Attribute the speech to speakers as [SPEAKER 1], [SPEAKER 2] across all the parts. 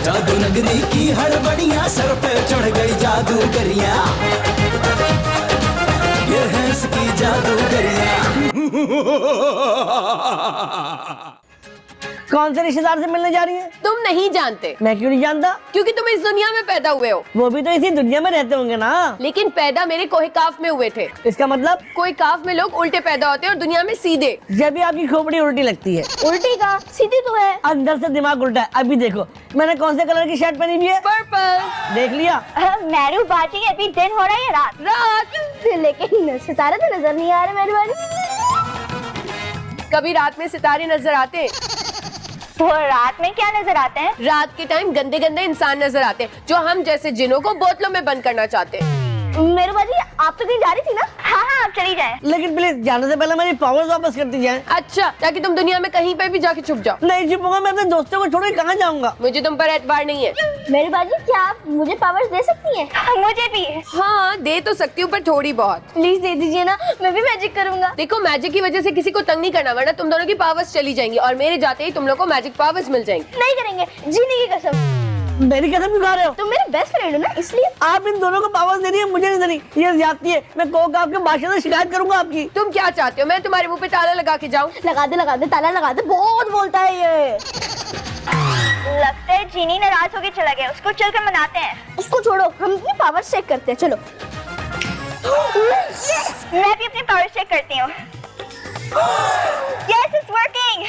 [SPEAKER 1] जादू नगरी की हड़बड़ियां, सर पे चढ़ गई जादूगरियां, ये है इसकी जादूगरियां।
[SPEAKER 2] कौन से रिश्तेदार से मिलने जा रही है?
[SPEAKER 3] तुम नहीं जानते।
[SPEAKER 2] मैं क्यों नहीं जानता?
[SPEAKER 3] क्योंकि तुम इस दुनिया में पैदा हुए हो।
[SPEAKER 2] वो भी तो इसी दुनिया में रहते होंगे ना।
[SPEAKER 3] लेकिन पैदा मेरे कोहे काफ में हुए थे।
[SPEAKER 2] इसका मतलब?
[SPEAKER 3] कोई काफ में लोग उल्टे पैदा होते हैं और दुनिया में सीधे।
[SPEAKER 2] जब भी आपकी खोपड़ी उल्टी लगती है।
[SPEAKER 3] उल्टी का सीधी तो है,
[SPEAKER 2] अंदर से दिमाग उल्टा है। अभी देखो मैंने कौन से कलर की शर्ट पहनी हुई है?
[SPEAKER 3] पर्पल।
[SPEAKER 2] देख लिया?
[SPEAKER 4] मैरू बाजी अभी दिन हो रहा है या रात?
[SPEAKER 3] रात।
[SPEAKER 4] लेकिन सितारे तो नजर नहीं आ रहे मेरी बाजी।
[SPEAKER 3] कभी रात में सितारे नजर आते हैं।
[SPEAKER 4] वो रात में क्या नजर आते हैं?
[SPEAKER 3] रात के टाइम गंदे गंदे इंसान नजर आते हैं जो हम जैसे जिनों को बोतलों में बंद करना चाहते हैं।
[SPEAKER 4] मेरू बाजी आप तो कहीं जा रही थी ना? हाँ हाँ आप चली जाएं।
[SPEAKER 2] लेकिन प्लीज जाने से पहले मेरी पावर्स वापस करती जाएं।
[SPEAKER 3] अच्छा, ताकि तुम दुनिया में कहीं पे भी जाके छुप जाओ।
[SPEAKER 2] नहीं छुपूंगा, मैं अपने दोस्तों को छोड़ के कहाँ जाऊंगा?
[SPEAKER 3] मुझे तुम पर एतबार नहीं है।
[SPEAKER 4] मेरू बाजी क्या आप मुझे पावर्स दे सकती हैं? मुझे भी।
[SPEAKER 3] हाँ दे तो सकती हूँ, पर थोड़ी बहुत।
[SPEAKER 4] प्लीज दे दीजिए ना, मैं भी मैजिक करूंगा।
[SPEAKER 3] देखो मैजिक की वजह से किसी को तंग नहीं करना, वरना तुम दोनों की पावर्स चली जाएंगी और मेरे जाते ही तुम लोग को मैजिक पावर्स मिल जाएंगी।
[SPEAKER 4] नहीं करेंगे, जीने की कसम।
[SPEAKER 2] मेरी कसम क्यों खा रहे हो?
[SPEAKER 4] तुम मेरे बेस्ट फ्रेंड हो ना, इसलिए।
[SPEAKER 2] आप इन दोनों को पावर्स दे रही है, मुझे नहीं दे रही। ये ज्यादती है। मैं कोक आपके बादशाह से शिकायत करूंगा आपकी।
[SPEAKER 3] तुम क्या चाहते हो, मैं तुम्हारे मुंह पे ताला लगा के जाऊं?
[SPEAKER 4] लगा दे ताला लगा दे, बहुत बोलता है ये। लगता है जीनी नाराज होके चला गया, उसको चलकर मनाते हैं। उसको छोड़ो, हम अपनी पावर चेक करते हैं, चलो। मैं भी अपनी पावर चेक करती हूँ। Yes, it's working.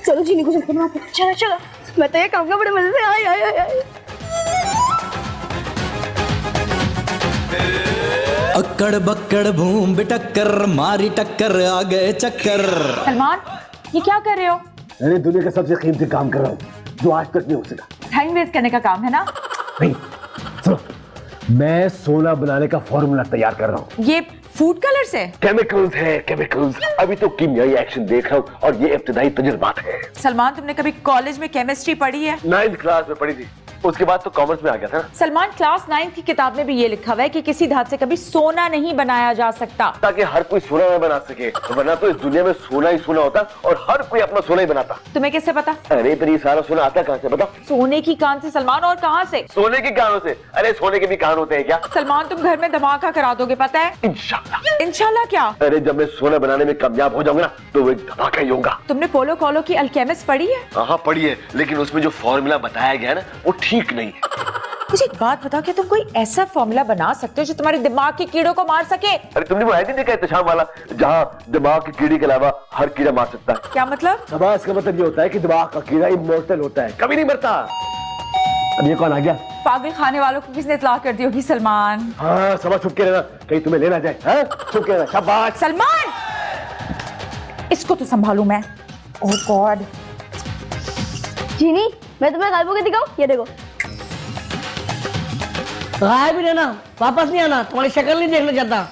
[SPEAKER 4] चलो जीनी को चलकर मनाते हैं, चलो चलो। मैं तो ये कहूँगा बड़े मजे से। आए आए आए आए।
[SPEAKER 1] अक्कड़ बक्कड़ भूम बिटक्कर, मारी टक्कर आ गए चक्कर।
[SPEAKER 5] सलमान ये क्या कर रहे हो?
[SPEAKER 6] मैंने दुनिया का सबसे कीमती काम कर रहा हूँ जो आज तक नहीं हो सका।
[SPEAKER 5] टाइम वेस्ट करने का काम है ना?
[SPEAKER 6] नहीं सुनो, मैं सोना बनाने का फॉर्मूला तैयार कर रहा हूँ।
[SPEAKER 5] ये फूड कलर से?
[SPEAKER 6] केमिकल्स है केमिकल्स। अभी तो कीमियाई एक्शन देख रहा हूँ और ये इब्तिदाई तजुर्बात है।
[SPEAKER 5] सलमान तुमने कभी कॉलेज में केमिस्ट्री पढ़ी है?
[SPEAKER 6] 9th क्लास में पढ़ी थी, उसके बाद तो कॉमर्स में आ गया था।
[SPEAKER 5] सलमान क्लास 9 की किताब में भी ये लिखा हुआ है कि किसी धातु से कभी सोना नहीं बनाया जा सकता।
[SPEAKER 6] ताकि हर कोई सोना न बना सके, वरना तो इस दुनिया में सोना ही सोना होता और हर कोई अपना सोना ही बनाता।
[SPEAKER 5] तुम्हें कैसे पता?
[SPEAKER 6] अरे पर ये सारा सोना आता कहाँ से बता?
[SPEAKER 5] सोने की कान से सलमान, और कहाँ से?
[SPEAKER 6] सोने की कानों से। अरे सोने के भी कान होते हैं क्या?
[SPEAKER 5] सलमान तुम घर में धमाका करा दोगे पता है?
[SPEAKER 6] इंशाल्लाह।
[SPEAKER 5] इंशाल्लाह क्या?
[SPEAKER 6] अरे जब मैं सोना बनाने में कामयाब हो जाऊंगा ना तो वो एक धमाका ही होगा।
[SPEAKER 5] तुमने पोलो कोलो की अल्केमिस्ट पढ़ी है?
[SPEAKER 6] हाँ पढ़ी है, लेकिन उसमें जो फॉर्मूला बताया गया ना वो ठीक नहीं है।
[SPEAKER 5] मुझे एक बात बताओ, कि तुम कोई ऐसा फॉर्मूला बना सकते हो जो तुम्हारे दिमाग के कीड़ों को मार सके?
[SPEAKER 6] अरे तुमने वो ऐड नहीं देखा इत्तेशाम वाला, जहाँ दिमाग की कीड़ी के अलावा हर कीड़ा मार सकता है?
[SPEAKER 5] क्या मतलब?
[SPEAKER 6] समाज का मतलब ये होता है कि दिमाग का कीड़ा इमॉर्टल होता है, कभी नहीं मरता। अब ये कौन आ गया?
[SPEAKER 5] पागल खाने वालों को किसने इत्तला कर दी होगी सलमान?
[SPEAKER 6] हाँ समझ, छुप के रहना, कहीं तुम्हें लेना जाए। हाँ छुप के रहना, शाबाश।
[SPEAKER 5] सलमान इसको तो संभालू मैं। ओह गॉड।
[SPEAKER 4] जीनी मैं तुम्हें गायबों के दिखाऊं, ये देखो।
[SPEAKER 2] गायब भी रहना, वापस नहीं आना, तुम्हारी शक्ल नहीं देखना चाहता।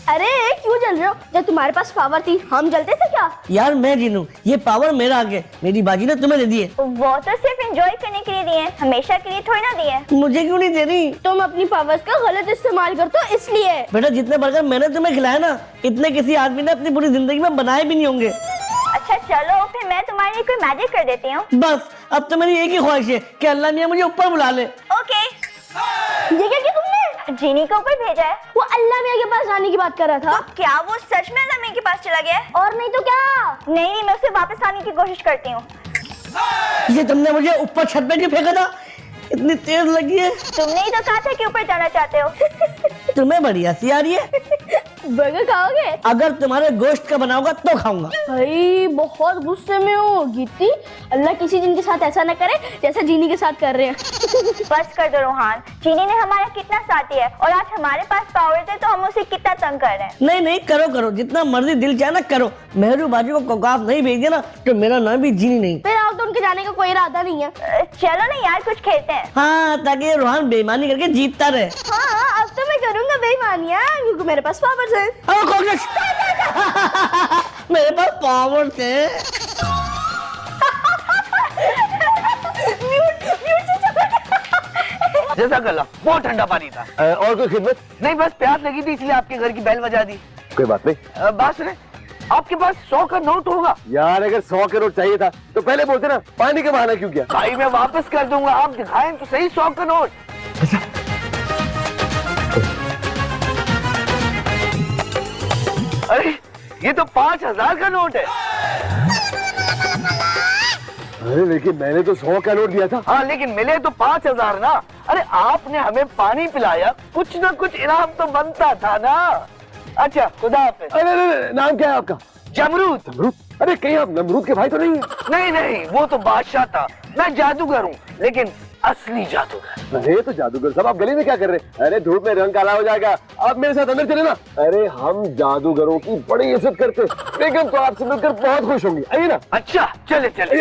[SPEAKER 4] अरे क्यों जल रहे हो? जब तुम्हारे पास पावर थी हम जलते थे क्या?
[SPEAKER 2] यार मैं जीनू, ये पावर मेरा आगे, मेरी बाजी ने तुम्हें दे दी है।
[SPEAKER 4] वो तो सिर्फ एंजॉय करने के लिए दिए हैं, हमेशा के लिए थोड़ी ना दिए हैं।
[SPEAKER 2] मुझे क्यों नहीं दे रही?
[SPEAKER 4] तुम अपनी पावर्स का गलत इस्तेमाल करते हो इसलिए।
[SPEAKER 2] बेटा जितने बर्गर मैंने तुम्हें खिलाया ना, इतने किसी आदमी ने अपनी पूरी जिंदगी में बनाए भी नहीं होंगे।
[SPEAKER 4] अच्छा चलो फिर मैं तुम्हारे लिए कोई मैजिक कर देती हूँ।
[SPEAKER 2] बस अब तो मेरी एक ही ख्वाहिश है कि अल्लाह मियां मुझे ऊपर बुला ले।
[SPEAKER 4] ओके। ये क्या किया तुमने? जीनी को ऊपर भेजा है? वो अल्लाह मियां के पास जाने की बात कर रहा था। तो क्या वो सच में अल्लाह मियां के पास चला गया है? और नहीं तो क्या? नहीं मैं उसे वापस आने की कोशिश करती हूँ।
[SPEAKER 2] ये तुमने मुझे ऊपर छत पे क्यों फेंका था? इतनी तेज लगी है।
[SPEAKER 4] तुमने ही तो कहा था कि ऊपर जाना चाहते हो।
[SPEAKER 2] तुम्हें बड़ी हंसी आ रही है।
[SPEAKER 4] बर्गर खाओगे?
[SPEAKER 2] अगर तुम्हारे गोश्त का बना होगा तो खाऊंगा।
[SPEAKER 4] भाई बहुत गुस्से में हो गीती। अल्लाह किसी जिन के साथ ऐसा न करे जैसा जीनी के साथ कर रहे हैं। बस कर दो रोहान, जीनी ने हमारा कितना साथ दिया है और आज हमारे पास पावर थे तो हम उसे कितना तंग कर रहे हैं।
[SPEAKER 2] नहीं नहीं करो करो, जितना मर्जी दिल चाहे ना करो। मेहरू बाजी को कोकाफ नहीं भेज दिया ना तो मेरा नाम भी जीनी नहीं।
[SPEAKER 4] फिर आप तो उनके जाने का कोई इरादा नहीं है। चलो ना यार कुछ खेलते हैं।
[SPEAKER 2] हाँ ताकि रोहान बेईमानी करके जीतता रहे।
[SPEAKER 4] हाँ अब तो मैं करूंगा बेईमानियां क्योंकि मेरे पास पावर है।
[SPEAKER 2] मेरे पास पावर थे।
[SPEAKER 7] जैसा गला बहुत ठंडा पानी था।
[SPEAKER 6] और कोई खिदमत?
[SPEAKER 7] नहीं बस प्यास लगी थी इसलिए आपके घर की बेल बजा दी।
[SPEAKER 6] कोई बात नहीं।
[SPEAKER 7] बात सुने, आपके पास 100 का नोट होगा?
[SPEAKER 6] यार अगर 100 का नोट चाहिए था तो पहले बोलते ना, पानी का बहाना क्यों किया?
[SPEAKER 7] भाई मैं वापस कर दूंगा, आप दिखाएं तो सही 100 का नोट। अरे ये तो 5000 का नोट है।
[SPEAKER 6] अरे लेकिन मैंने तो 100 का नोट दिया था।
[SPEAKER 7] हाँ लेकिन मिले तो 5000 ना। अरे आपने हमें पानी पिलाया, कुछ ना कुछ इनाम तो बनता था ना। अच्छा खुदा हाफिज।
[SPEAKER 6] अरे नाम क्या है आपका?
[SPEAKER 7] जमरूद।
[SPEAKER 6] नमरूद? अरे कहीं आप नमरूद के भाई तो नहीं है?
[SPEAKER 7] नहीं नहीं, वो तो बादशाह था, मैं जादूगर हूँ, लेकिन असली जादूगर।
[SPEAKER 6] अरे तो जादूगर साहब आप गली में क्या कर रहे हैं? अरे धूप में रंग काला हो जाएगा, आप मेरे साथ अंदर चले ना। अरे हम जादूगरों की बड़ी इज्जत करते, बेगम तो आपसे मिलकर बहुत खुश होंगी, आइए ना।
[SPEAKER 7] अच्छा चले चले।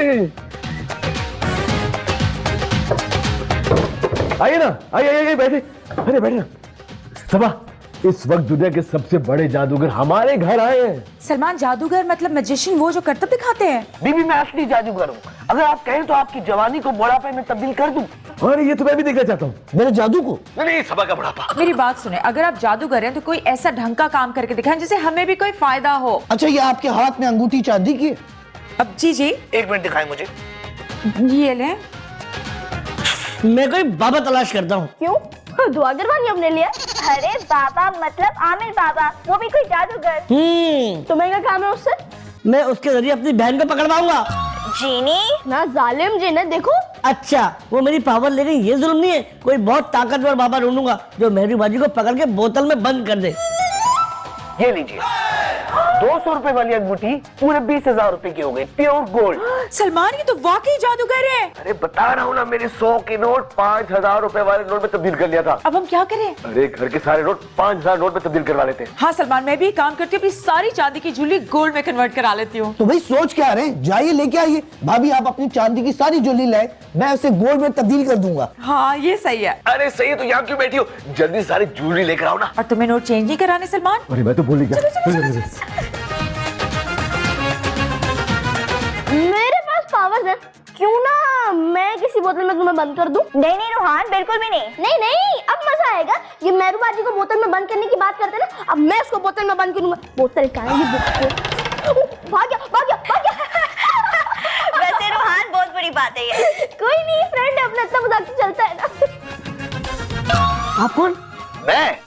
[SPEAKER 6] आइए ना, आइए बैठे। अरे बैठे ना। सबा, इस वक्त दुनिया के सबसे बड़े जादूगर हमारे घर आए हैं।
[SPEAKER 5] सलमान, जादूगर मतलब मैजिशियन, वो जो करतब दिखाते हैं?
[SPEAKER 7] बीबी मैं असली जादूगर हूँ, अगर आप कहें तो आपकी जवानी को बुढ़ापे में तब्दील कर दूं।
[SPEAKER 6] अरे ये तो मैं भी देखना चाहता हूँ, मेरे जादू को।
[SPEAKER 7] नहीं सबा का बुढ़ापा।
[SPEAKER 5] मेरी बात सुने, अगर आप जादूगर हैं तो कोई ऐसा ढंग का काम करके दिखाएं जिससे हमें भी कोई फायदा हो।
[SPEAKER 8] अच्छा ये आपके हाथ में अंगूठी चांदी की है?
[SPEAKER 5] अब जी
[SPEAKER 7] 1 मिनट दिखाएं मुझे।
[SPEAKER 5] ये लें।
[SPEAKER 2] मैं कोई बाबा तलाश करता हूँ।
[SPEAKER 4] क्यों? दुआ करवानी हमने लिया? अरे बाबा मतलब आमिर बाबा, वो भी कोई जादूगर। तुम्हें क्या काम है उससे?
[SPEAKER 2] मैं उसके जरिए अपनी बहन को पकड़वाऊंगा।
[SPEAKER 4] जीनी ना जालिम जी ने, देखो।
[SPEAKER 2] अच्छा वो मेरी पावर ले गई, ये जुल्म नहीं है। कोई बहुत ताकतवर बाबा ढूंढूंगा जो मेहरी बाजी को पकड़ के बोतल में बंद कर दे।
[SPEAKER 7] ये लीजिए, 200 रुपए वाली अंगूठी पूरे 20,000 रुपए की हो गई, प्योर गोल्ड।
[SPEAKER 5] सलमान, ये तो वाकई जादूगर है।
[SPEAKER 6] अरे बता रहा हूँ ना, मेरे 100 के नोट 5000 रुपए वाले नोट में तब्दील कर लिया था।
[SPEAKER 5] अब हम क्या करें?
[SPEAKER 6] अरे घर के सारे नोट 5000 नोट में तब्दील करवा लेते।
[SPEAKER 5] हाँ सलमान, मैं भी काम करती हूँ, अपनी सारी चांदी की ज्वेलरी गोल्ड में कन्वर्ट करा लेती हूँ।
[SPEAKER 8] तो भाई सोच क्या रहे हैं, जाइए लेके आइए। भाभी आप अपनी चांदी की सारी ज्वेलरी लाए, मैं उसे गोल्ड में तब्दील कर दूंगा।
[SPEAKER 5] हाँ ये सही है।
[SPEAKER 6] अरे सही है तो यहाँ क्यों बैठी हो? जल्दी सारी ज्वेलरी लेकर आओ ना।
[SPEAKER 5] और तुम्हें नोट चेंज नहीं कराने सलमान?
[SPEAKER 6] अरे मैं तो भूल ही गया।
[SPEAKER 4] मेरे पास पावर्स है, क्यों ना मैं किसी बोतल में तुम्हें बंद कर दूं? नहीं नहीं रोहान, बिल्कुल भी नहीं। नहीं नहीं, अब मजा आएगा। ये मेहरू बाजी को बोतल में बंद करने की बात करते ना, अब मैं उसको बोतल में बंद करूंगा। बोतल कहाँ है? भाग गया भाग गया भाग गया। वैसे रोहान बहुत बड़ी बात है ये। कोई नहीं, फ्रेंड अपना इतना मजाक चलता है ना।
[SPEAKER 2] आप कौन?
[SPEAKER 7] मैं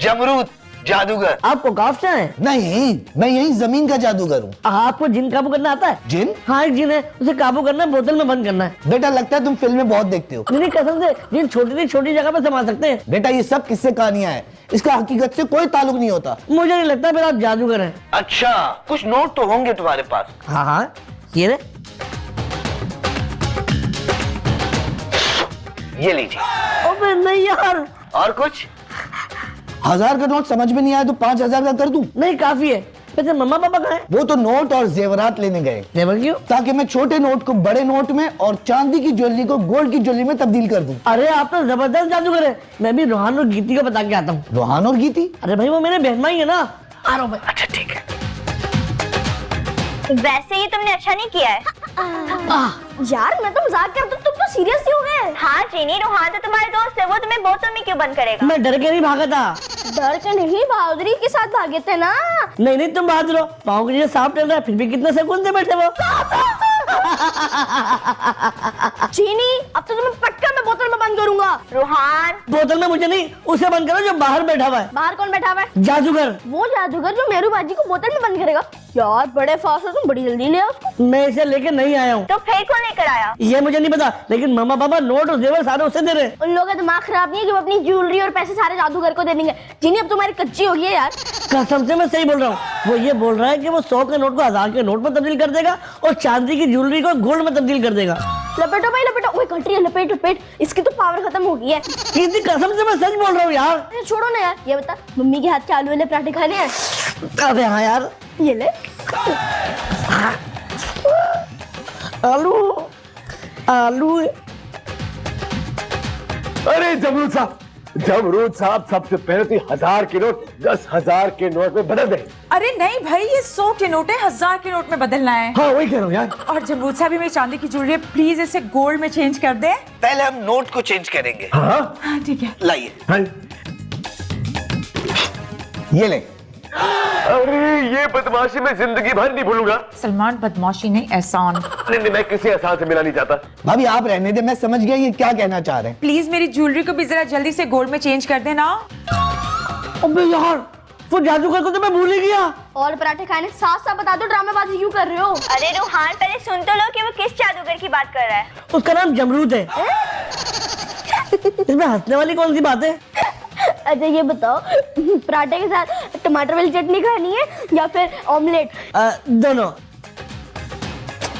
[SPEAKER 7] जमरूद जादूगर।
[SPEAKER 2] आपको काफ से है?
[SPEAKER 8] नहीं, मैं यही जमीन का जादूगर हूँ।
[SPEAKER 2] आपको जिन काबू करना आता है?
[SPEAKER 8] जिन?
[SPEAKER 2] हाँ एक जिन है, उसे काबू करना है, बोतल में बंद करना है।
[SPEAKER 8] बेटा लगता है तुम फिल्में बहुत देखते हो।
[SPEAKER 2] मेरी कसम से जिन छोटी से छोटी जगह पे समा सकते हैं।
[SPEAKER 8] बेटा ये सब किस्से कहानियां हैं, इसका हकीकत से कोई ताल्लुक नहीं होता।
[SPEAKER 2] मुझे नहीं लगता मेरा आप जादूगर है।
[SPEAKER 7] अच्छा कुछ नोट तो होंगे तुम्हारे पास।
[SPEAKER 2] हाँ हाँ ये रे।
[SPEAKER 7] ये लीजिए।
[SPEAKER 2] अबे नहीं यार।
[SPEAKER 7] और कुछ?
[SPEAKER 8] 1000 का नोट समझ में नहीं आया तो 5000 का कर दूं?
[SPEAKER 2] नहीं काफी है। वैसे मम्मा पापा कहाँ हैं?
[SPEAKER 8] वो तो नोट और जेवरात लेने गए।
[SPEAKER 2] जेवर क्यों?
[SPEAKER 8] ताकि मैं छोटे नोट को बड़े नोट में और चांदी की ज्वेलरी को गोल्ड की ज्वेलरी में तब्दील कर दूं।
[SPEAKER 2] अरे आप तो जबरदस्त जादूगर है। मैं भी रोहान और गीती को बता के आता हूँ।
[SPEAKER 8] रोहान और गीती?
[SPEAKER 2] अरे भाई वो मेरे बहन भाई है ना। आ रहा हूँ भाई।
[SPEAKER 7] अच्छा ठीक है।
[SPEAKER 4] वैसे ये तुमने अच्छा नहीं किया है। यार मैं तो मजाक करता हूँ, तुम तो सीरियस ही हो गए। हाँ चीनी, रोहान तो तुम्हारे दोस्त है, वो तुम्हें बोतल में क्यों बंद करेगा?
[SPEAKER 2] मैं डर के नहीं भागा था।
[SPEAKER 4] डर के नहीं, बहादुरी के साथ भागे थे ना।
[SPEAKER 2] नहीं नहीं तुम बहादुर हो, पाँव के नीचे सांप चल रहा है फिर भी कितने सुकून से बैठे वो।
[SPEAKER 4] चीनी अब तो तुम्हें पक्का मैं बोतल में बंद करूंगा। रोहान
[SPEAKER 2] बोतल में मुझे नहीं, उसे बंद करो जो बाहर बैठा हुआ है।
[SPEAKER 4] बाहर कौन बैठा हुआ है?
[SPEAKER 2] जादूगर।
[SPEAKER 4] वो जादूगर जो मेहरू बाजी को बोतल में बंद करेगा। यार बड़े फास्ट हो तुम, बड़ी जल्दी ले आओ उसको।
[SPEAKER 2] मैं इसे लेके नहीं आया हूँ।
[SPEAKER 4] तो फिर कौन लेकर आया?
[SPEAKER 2] ये मुझे नहीं पता, लेकिन मामा पापा नोट और जेवर सारे उसे दे रहे हैं।
[SPEAKER 4] उन लोगों का दिमाग खराब नहीं है कि वो अपनी ज्वेलरी और पैसे सारे जादूगर को दे देंगे। जिन्हें अब तुम्हारी कच्ची हो गई है यार।
[SPEAKER 2] कसम से मैं सही बोल रहा हूँ। वो ये बोल रहा है कि वो 100 के नोट को 1000 के नोट में तब्दील कर देगा और चांदी की ज्वेलरी को गोल्ड में तब्दील कर देगा।
[SPEAKER 4] लपेटो भाई लपेटो। ओए कट रही है, लपेट लपेट, इसकी तो पावर खत्म हो गई है।
[SPEAKER 2] कितनी कसम से मैं सच बोल रहा हूँ यार।
[SPEAKER 4] अरे छोड़ो ना यार, ये बता मम्मी के हाथ के आलू वाले पराठे खाने हैं?
[SPEAKER 2] अबे हाँ यार,
[SPEAKER 4] ये ले।
[SPEAKER 2] आलू आलू।
[SPEAKER 6] अरे जमरूद साहब सबसे पहले तो 1000 के नोट 10,000 के नोट में बदल दे।
[SPEAKER 5] अरे नहीं भाई, ये 100 के नोट है, 1000 के नोट में बदलना है।
[SPEAKER 6] हाँ वही कह रहा हूँ यार।
[SPEAKER 5] और जमरूद साहब भी मेरी चांदी की ज्वेलरी, प्लीज इसे गोल्ड में चेंज कर दे।
[SPEAKER 7] पहले हम नोट को चेंज करेंगे।
[SPEAKER 6] हाँ
[SPEAKER 5] हाँ ठीक है।
[SPEAKER 7] लाइए।
[SPEAKER 6] हाँ।
[SPEAKER 8] ये ले।
[SPEAKER 6] अरे ये बदमाशी मैं जिंदगी भर नहीं भूलूंगा।
[SPEAKER 5] सलमान, बदमाशी नहीं, एहसान।
[SPEAKER 6] नहीं, मैं किसी एहसान से मिला नहीं चाहता।
[SPEAKER 8] भाभी आप रहने दे, मैं समझ गया ये क्या कहना चाह रहे हैं।
[SPEAKER 5] प्लीज मेरी ज्वेलरी को भी जरा जल्दी से गोल्ड में चेंज कर देना।
[SPEAKER 2] अबे यार, वो जादूगर को तो मैं भूल ही गया।
[SPEAKER 4] और पराठे खाने साथ साथ बता दो, ड्रामेबाजी क्यों कर रहे हो?
[SPEAKER 9] अरे रूहान, पहले सुन तो लो कि वो किस जादूगर की बात कर रहा है।
[SPEAKER 2] उसका नाम जमरूद है। इसमें हंसने वाली कौन सी बात है?
[SPEAKER 4] अच्छा ये बताओ, पराठे के साथ टमाटर वाली चटनी खानी है या फिर ऑमलेट?
[SPEAKER 2] दोनों।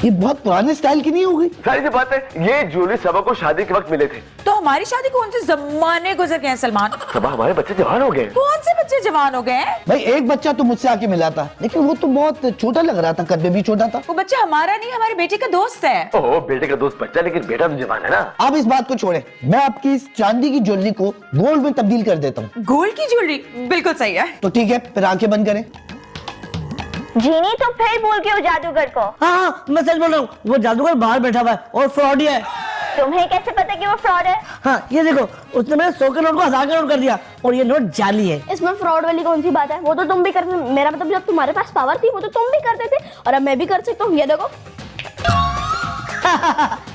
[SPEAKER 8] ये बहुत पुराने स्टाइल की नहीं हो गई?
[SPEAKER 6] सारी सी बात है, ये ज्वेलरी सबा को शादी के वक्त मिले थे।
[SPEAKER 5] तो हमारी शादी कौन से जमाने गुजर गए हैं सलमान?
[SPEAKER 6] सबा, हमारे बच्चे जवान हो गए।
[SPEAKER 5] कौन से बच्चे जवान हो गए हैं?
[SPEAKER 8] भाई एक बच्चा तो मुझसे आके मिला था, लेकिन वो तो बहुत छोटा लग रहा था, कद में भी छोटा था।
[SPEAKER 5] वो बच्चा हमारा नहीं, हमारे बेटे का दोस्त है।
[SPEAKER 6] ओह, बेटे का दोस्त बच्चा, लेकिन बेटा तो जवान है ना।
[SPEAKER 8] आप इस बात को छोड़े, मैं आपकी इस चांदी की ज्वेलरी को गोल्ड में तब्दील कर देता हूँ।
[SPEAKER 5] गोल्ड की ज्वेलरी? बिल्कुल सही है।
[SPEAKER 8] तो ठीक है, फिर आंखें बंद करें।
[SPEAKER 9] जीनी, तुम फिर भूल गए हो जादूगर को।
[SPEAKER 2] हाँ, मैं सच बोल रहा हूँ, वो जादूगर बाहर बैठा हुआ है और फ्रॉड है।
[SPEAKER 9] तुम्हें कैसे पता कि वो फ्रॉड है?
[SPEAKER 2] हाँ, ये देखो, उसने मेरे 100 के नोट को 1000 का नोट कर दिया और ये नोट जाली है।
[SPEAKER 4] इसमें फ्रॉड वाली कौन सी बात है? वो तो तुम भी करते, मेरा मतलब जब तुम्हारे पास पावर थी वो तो तुम भी करते थे और अब मैं भी कर सकता हूँ। ये देखो।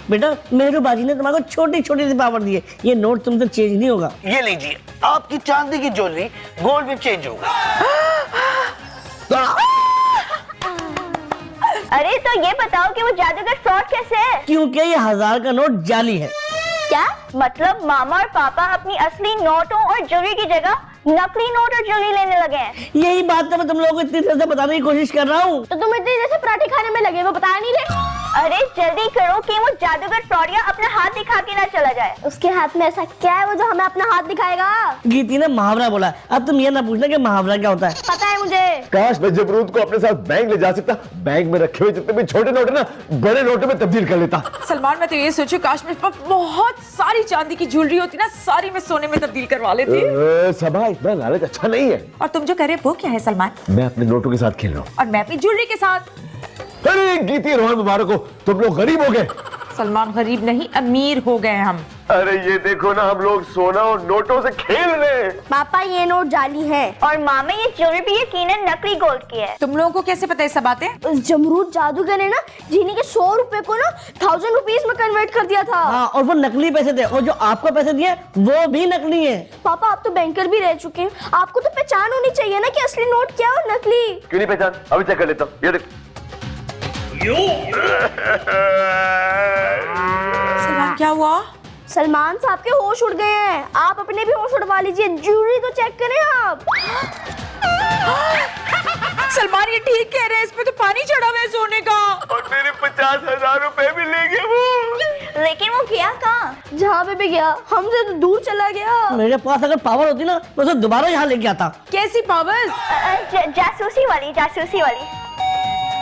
[SPEAKER 2] बेटा, मेरे बाजी ने तुम्हारे को छोटी छोटी सी पावर दी है, ये नोट तुमसे चेंज नहीं होगा।
[SPEAKER 7] ये लीजिए, आपकी चांदी की ज्वेलरी गोल्ड में चेंज होगा।
[SPEAKER 9] अरे तो ये बताओ कि वो जादूगर फ्रॉड कैसे है?
[SPEAKER 2] क्योंकि ये 1000 का नोट जाली है।
[SPEAKER 9] क्या मतलब मामा और पापा अपनी असली नोटों और ज्वेलरी की जगह नकली नोट और ज्वेलरी लेने लगे हैं?
[SPEAKER 2] यही बात तो मैं तुम लोगों को इतनी देर से बताने की कोशिश कर रहा हूँ।
[SPEAKER 4] तो तुम इतनी जैसे पराठे खाने में लगे, वो बता नहीं रहे?
[SPEAKER 9] अरे जल्दी करो कि वो जादूगर फ्रॉडिया अपना हाथ दिखा के ना चला जाए।
[SPEAKER 4] उसके हाथ में ऐसा क्या है वो जो हमें अपना हाथ दिखाएगा?
[SPEAKER 2] गीती ने मुहावरा बोला है, अब तुम ये ना पूछना कि मुहावरा क्या होता है।
[SPEAKER 4] पता है मुझे।
[SPEAKER 6] काश मैं जमरूद को अपने साथ बैंक ले जा सकता। बैंक में रखे हुए जितने भी छोटे नोट है ना, बड़े नोटों में तब्दील कर लेता।
[SPEAKER 5] सलमान, मैं तो ये सोचू काश मेरे पास बहुत सारी चांदी की ज्वेलरी होती ना, सारी मैं सोने में तब्दील करवा लेती।
[SPEAKER 6] सबा, इतना लालच अच्छा नहीं है।
[SPEAKER 5] और तुम जो कर रहे हो वो क्या है सलमान?
[SPEAKER 6] मैं अपने नोटों के साथ खेल रहा हूँ।
[SPEAKER 5] और मैं अपनी ज्वेलरी के साथ।
[SPEAKER 6] अरे गीती, रोहन मुबारक हो, तुम लोग गरीब हो गए।
[SPEAKER 5] सलमान, गरीब नहीं, अमीर हो गए हम।
[SPEAKER 6] अरे ये देखो ना, हम लोग सोना और नोटों से खेल रहे हैं।
[SPEAKER 4] पापा ये नोट जाली है
[SPEAKER 9] और मामा ये ज्वेलरी भी यकीनन नकली गोल्ड की है।
[SPEAKER 5] तुम लोगों को कैसे पता है सब बातें?
[SPEAKER 4] उस जमरूद जादूगर ने ना जीनी के 100 रुपए को ना 1000 रुपीज में कन्वर्ट कर दिया था।
[SPEAKER 2] हाँ, और वो नकली पैसे थे और जो आपको पैसे दिए वो भी नकली है।
[SPEAKER 4] पापा आप तो बैंकर भी रह चुके हैं, आपको तो पहचान होनी चाहिए ना कि असली नोट क्या और नकली।
[SPEAKER 6] क्यों नहीं पहचान? अभी चेक कर लेता हूँ। ये देख।
[SPEAKER 5] सलमान, क्या हुआ?
[SPEAKER 4] सलमान साहब के होश उड़ गए हैं, आप अपने भी होश उड़वा लीजिए। ज्वेलरी तो चेक करें आप।
[SPEAKER 5] सलमान, ये ठीक कह रहे हैं, इसमें तो पानी चढ़ा हुआ है सोने का।
[SPEAKER 6] और मेरे 50,000 रुपए भी ले गए वो।
[SPEAKER 9] लेकिन वो गया कहाँ?
[SPEAKER 4] जहाँ पे भी गया हमसे तो दूर चला गया।
[SPEAKER 2] मेरे पास अगर पावर होती ना, मैं उसे दोबारा यहाँ लेके आता।
[SPEAKER 5] कैसी पावर्स?
[SPEAKER 9] जासूसी वाली, जासूसी वाली।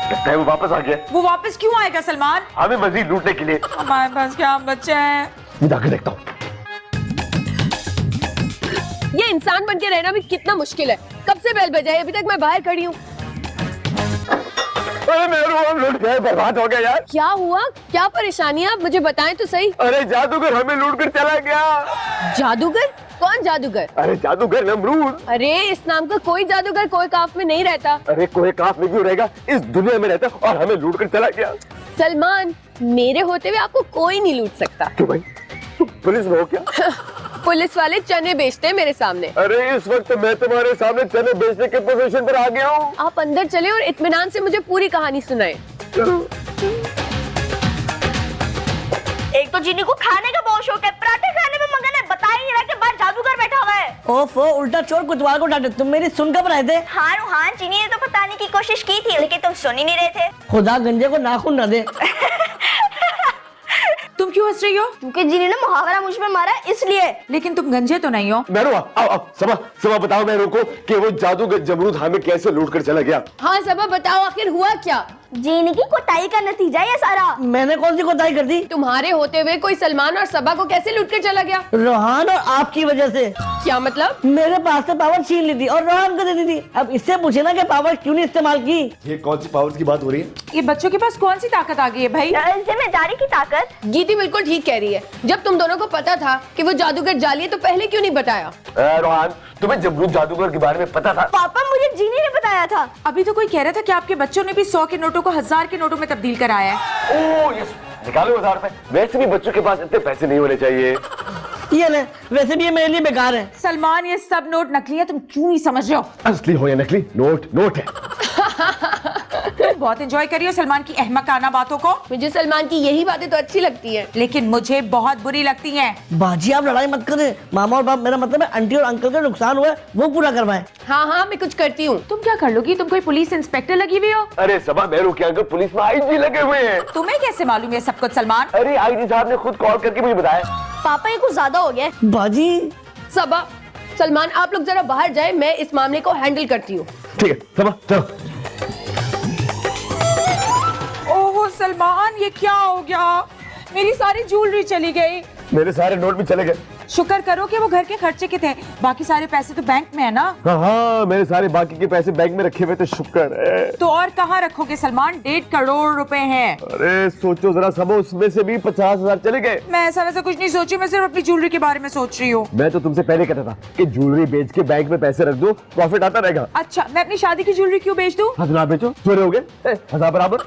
[SPEAKER 6] लगता है वो वापस आ गया।
[SPEAKER 5] वो वापस क्यों आएगा सलमान?
[SPEAKER 6] हमें मजीद लूटने के लिए।
[SPEAKER 5] हमारे पास क्या बच्चे हैं?
[SPEAKER 6] मैं जाकर देखता हूँ।
[SPEAKER 3] ये इंसान बन के रहना भी कितना मुश्किल है। कब से बेल बजाई, अभी तक मैं बाहर खड़ी हूँ।
[SPEAKER 6] अरे मेरे लूट गए, बर्बाद हो गया यार।
[SPEAKER 3] क्या हुआ, क्या परेशानी है, आप मुझे बताएं तो सही।
[SPEAKER 6] अरे जादूगर हमें लूट कर चला गया।
[SPEAKER 3] जादूगर? कौन जादूगर?
[SPEAKER 6] अरे जादूगर नमरूद।
[SPEAKER 3] अरे इस नाम का कोई जादूगर कोई काफ में नहीं रहता।
[SPEAKER 6] अरे कोई काफ में क्यों रहेगा, इस दुनिया में रहता और हमें लूट कर चला गया।
[SPEAKER 3] सलमान, मेरे होते हुए आपको कोई नहीं लूट सकता।
[SPEAKER 6] क्यों भाई, पुलिस में हो क्या?
[SPEAKER 3] पुलिस वाले चने बेचते हैं मेरे सामने।
[SPEAKER 6] अरे इस वक्त मैं तुम्हारे सामने चने बेचने के पोजीशन पर आ गया हूँ।
[SPEAKER 3] आप अंदर चले और इत्मीनान से मुझे पूरी कहानी सुनाएं।
[SPEAKER 9] एक तो जीनी को खाने का बहुत शौक है, पराठे खाने में मगन है, बता ही नहीं रहा कि बाहर जादूगर बैठा हुआ है।
[SPEAKER 2] ओफो, उल्टा चोर कुतवाल को डांटे। तुम मेरी सुन कब रहे थे?
[SPEAKER 9] हाँ रूहान, जीनी ने तो बताने की कोशिश की थी, लेकिन तुम सुन ही नहीं रहे थे।
[SPEAKER 2] खुदा गंजे को नाखून न दे।
[SPEAKER 5] तुम क्यों हंस रही हो?
[SPEAKER 4] क्योंकि जीनी ने मुहावरा मुझ पे मारा है इसलिए।
[SPEAKER 5] लेकिन तुम गंजे तो नहीं हो।
[SPEAKER 6] मेरू आओ सबा बताओ मेरे को कि वो जादूगर जमरूद हमें कैसे लूट कर चला गया।
[SPEAKER 3] हाँ सबा बताओ, आखिर हुआ क्या?
[SPEAKER 4] जीनी की कोताही का नतीजा ये सारा।
[SPEAKER 2] मैंने कौन सी कोताही कर दी?
[SPEAKER 3] तुम्हारे होते हुए कोई सलमान और सबा को कैसे लूट कर चला गया?
[SPEAKER 2] रोहान और आपकी वजह से।
[SPEAKER 3] क्या मतलब?
[SPEAKER 2] मेरे पास से पावर छीन ली थी और रोहान को दे दी थी। अब इससे पूछे ना कि पावर क्यों नहीं इस्तेमाल की।
[SPEAKER 6] ये कौन सी पावर्स की बात हो रही है?
[SPEAKER 5] ये बच्चों के पास कौन सी ताकत आ गई है भाई?
[SPEAKER 9] जिम्मेदारी की ताकत।
[SPEAKER 3] गीती बिल्कुल बिल्कुल ठीक कह रही है। जब तुम दोनों को पता था कि वो जादूगर जाली है तो पहले क्यों नहीं बताया?
[SPEAKER 6] रोहान, तुम्हें जबरूद जादूगर के बारे में पता था?
[SPEAKER 4] पापा मुझे जीनी ने बताया था।
[SPEAKER 5] अभी तो कोई कह रहा था कि आपके बच्चों ने भी 100 के नोटों को 1000 के नोटों में तब्दील कराया है।
[SPEAKER 6] ओह यस, निकालो 1000 रुपए। वैसे भी बच्चों के पास इतने पैसे नहीं होने चाहिए।
[SPEAKER 2] ये ले, वैसे भी ये मेरे लिए बेकार है।
[SPEAKER 5] सलमान, ये सब नोट नकली है, तुम क्यों नहीं समझ रहे हो?
[SPEAKER 6] असली हो या नकली, नोट नोट है।
[SPEAKER 5] तुम बहुत एंजॉय करी हो सलमान की अहमकाना बातों को।
[SPEAKER 3] मुझे सलमान की यही बातें तो अच्छी लगती है,
[SPEAKER 5] लेकिन मुझे बहुत बुरी लगती हैं।
[SPEAKER 2] बाजी आप लड़ाई मत करें, मामा और बाप, मेरा मतलब है आंटी और अंकल का नुकसान हुआ है वो पूरा करवाएं।
[SPEAKER 3] हाँ हाँ मैं कुछ करती हूँ।
[SPEAKER 5] तुम क्या कर लोगी? तुम कोई पुलिस इंस्पेक्टर लगी हुई हो?
[SPEAKER 6] अरे सबा, मेरू के अंकल पुलिस में आईजी लगे हुए हैं।
[SPEAKER 5] तुम्हें कैसे मालूम ये सब कुछ सलमान?
[SPEAKER 6] अरे आईजी साहब ने खुद कॉल करके मुझे बताया।
[SPEAKER 4] पापा ये कुछ ज्यादा हो गया है।
[SPEAKER 2] बाजी
[SPEAKER 3] सबा, सलमान आप लोग जरा बाहर जाए, मैं इस मामले को हैंडल करती हूँ।
[SPEAKER 6] ठीक है सबा, चलो।
[SPEAKER 5] ओहो सलमान, ये क्या हो गया? मेरी सारी ज्वेलरी चली गई।
[SPEAKER 6] मेरे सारे नोट भी चले गए।
[SPEAKER 5] शुक्र करो कि वो घर के खर्चे के थे, बाकी सारे पैसे तो बैंक में है ना।
[SPEAKER 6] हाँ, मेरे सारे बाकी के पैसे बैंक में रखे हुए थे, शुक्र है।
[SPEAKER 5] तो और कहाँ रखोगे सलमान? 1.5 करोड़ रुपए हैं।
[SPEAKER 6] अरे सोचो जरा सब, उसमें से भी 50,000 चले गए।
[SPEAKER 5] मैं ऐसा वैसा कुछ नहीं सोची, मैं सिर्फ अपनी ज्वेलरी के बारे में सोच रही हूँ।
[SPEAKER 6] मैं तो तुमसे पहले कहता था कि ज्वेलरी बेच के बैंक में पैसे रख दो, प्रॉफिट आता रहेगा।
[SPEAKER 5] अच्छा, मैं अपनी शादी की ज्वेलरी क्यों बेच दूँ?
[SPEAKER 6] 1000 बेचो, चोरी हो गए 1000 बराबर।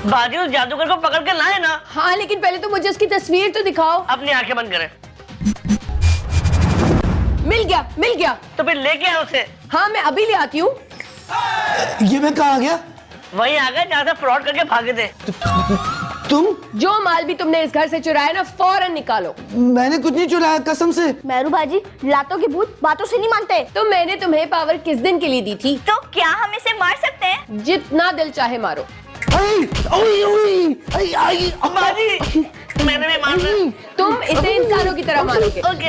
[SPEAKER 2] बाजी उस जादूगर को पकड़ के लाए ना।
[SPEAKER 3] हाँ लेकिन पहले तो मुझे उसकी तस्वीर तो दिखाओ।
[SPEAKER 2] अपनी आंखें बंद करें।
[SPEAKER 3] मिल गया, मिल गया।
[SPEAKER 2] तो फिर लेके आओ उसे।
[SPEAKER 3] हाँ मैं अभी ले आती हूँ।
[SPEAKER 8] ये मैं कहाँ आ गया?
[SPEAKER 2] वही आ गए जहाँ से फ्रॉड करके भागे थे।
[SPEAKER 8] तुम?
[SPEAKER 3] जो माल भी तुमने इस घर से चुराया ना, फौरन निकालो।
[SPEAKER 8] मैंने कुछ नहीं चुराया, कसम से।
[SPEAKER 4] मेरू बाजी, लातों के भूत बातों से नहीं मानते।
[SPEAKER 3] तो मैंने तुम्हें पावर किस दिन के लिए दी थी?
[SPEAKER 9] तो क्या हम इसे मार सकते हैं?
[SPEAKER 3] जितना दिल चाहे मारो।
[SPEAKER 2] बाजी मैंने भी माना।
[SPEAKER 3] तुम इसे इंसानों की तरह मारोगे।
[SPEAKER 2] ओके।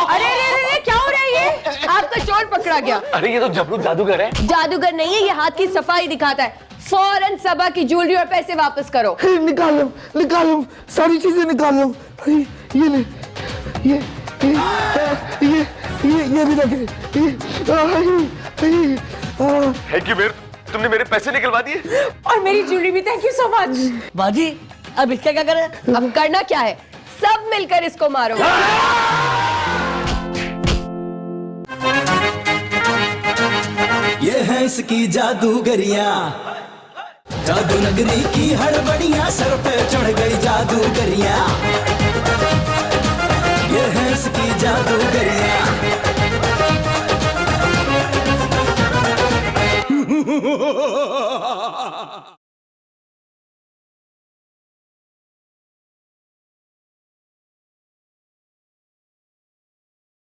[SPEAKER 5] अरे क्या हो रहा है ये?
[SPEAKER 3] आपका चोर पकड़ा गया।
[SPEAKER 6] अरे ये तो जबरूद जादूगर है।
[SPEAKER 3] जादूगर नहीं है, ये हाथ की सफाई दिखाता है। फौरन सबा की ज्वेलरी और पैसे वापस करो।
[SPEAKER 8] निकाल लो, सारी चीजें निकाल लो। ये ले, ये भी रख।
[SPEAKER 6] थैंक यू मेर, तुमने मेरे पैसे निकलवा दिए।
[SPEAKER 5] और मेरी ज्वेलरी भी, थैंक यू सो मच।
[SPEAKER 2] बाजी अब इसका क्या करें?
[SPEAKER 3] अब करना क्या है? सब मिलकर इसको मारो।
[SPEAKER 1] ये है इसकी जादूगरिया, जादू नगरी की हड़बड़ियां, सर पे चढ़ गई जादूगरिया। ये है इसकी जादूगरिया।